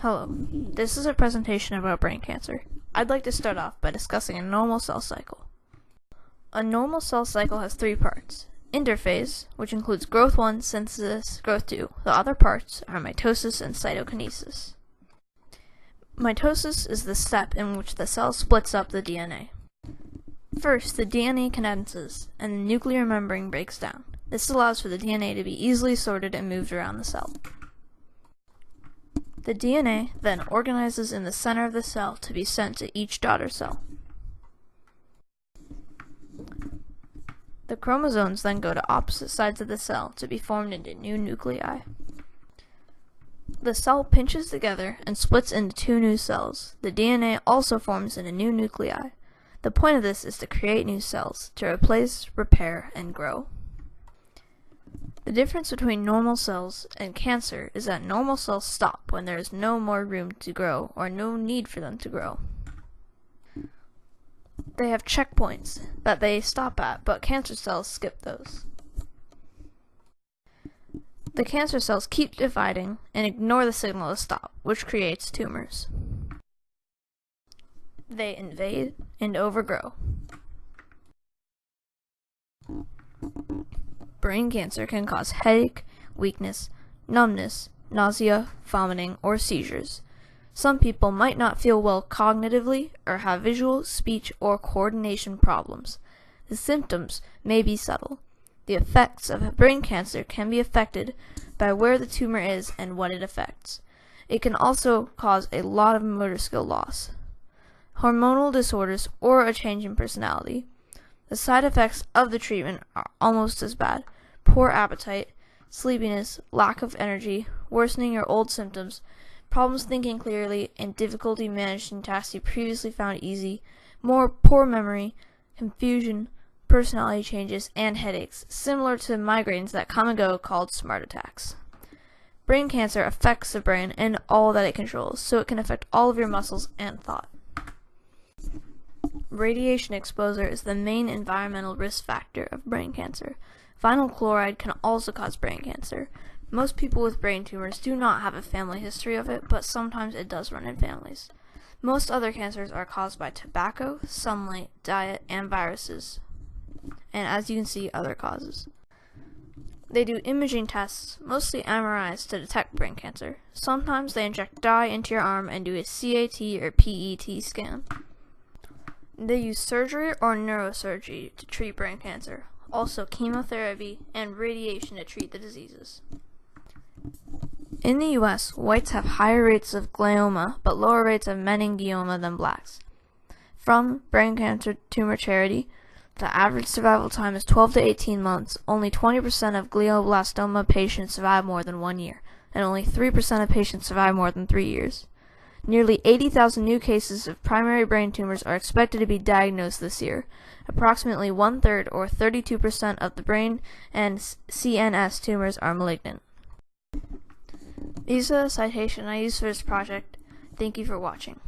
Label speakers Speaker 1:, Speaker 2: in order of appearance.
Speaker 1: Hello, this is a presentation about brain cancer. I'd like to start off by discussing a normal cell cycle. A normal cell cycle has three parts. Interphase, which includes growth 1, synthesis, growth 2. The other parts are mitosis and cytokinesis. Mitosis is the step in which the cell splits up the DNA. First, the DNA condenses, and the nuclear membrane breaks down. This allows for the DNA to be easily sorted and moved around the cell. The DNA then organizes in the center of the cell to be sent to each daughter cell. The chromosomes then go to opposite sides of the cell to be formed into new nuclei. The cell pinches together and splits into two new cells. The DNA also forms into new nuclei. The point of this is to create new cells, to replace, repair, and grow. The difference between normal cells and cancer is that normal cells stop when there is no more room to grow or no need for them to grow. They have checkpoints that they stop at, but cancer cells skip those. The cancer cells keep dividing and ignore the signal to stop, which creates tumors. They invade and overgrow. Brain cancer can cause headache, weakness, numbness, nausea, vomiting, or seizures. Some people might not feel well cognitively or have visual, speech, or coordination problems. The symptoms may be subtle. The effects of brain cancer can be affected by where the tumor is and what it affects. It can also cause a lot of motor skill loss, hormonal disorders, or a change in personality. The side effects of the treatment are almost as bad: poor appetite, sleepiness, lack of energy, worsening your old symptoms, problems thinking clearly, and difficulty managing tasks you previously found easy, poor memory, confusion, personality changes, and headaches, similar to migraines that come and go, called smart attacks. Brain cancer affects the brain and all that it controls, so it can affect all of your muscles and thought. Radiation exposure is the main environmental risk factor of brain cancer. Vinyl chloride can also cause brain cancer. Most people with brain tumors do not have a family history of it, but sometimes it does run in families. Most other cancers are caused by tobacco, sunlight, diet, and viruses, and as you can see, other causes. They do imaging tests, mostly MRIs, to detect brain cancer. Sometimes they inject dye into your arm and do a CAT or PET scan. They use surgery or neurosurgery to treat brain cancer, also chemotherapy and radiation to treat the diseases. In the US, whites have higher rates of glioma but lower rates of meningioma than blacks. From Brain Cancer Tumor Charity, the average survival time is 12 to 18 months. Only 20% of glioblastoma patients survive more than 1 year, and only 3% of patients survive more than 3 years. Nearly 80,000 new cases of primary brain tumors are expected to be diagnosed this year. Approximately 1/3, or 32%, of the brain and CNS tumors are malignant. These are the citations I used for this project. Thank you for watching.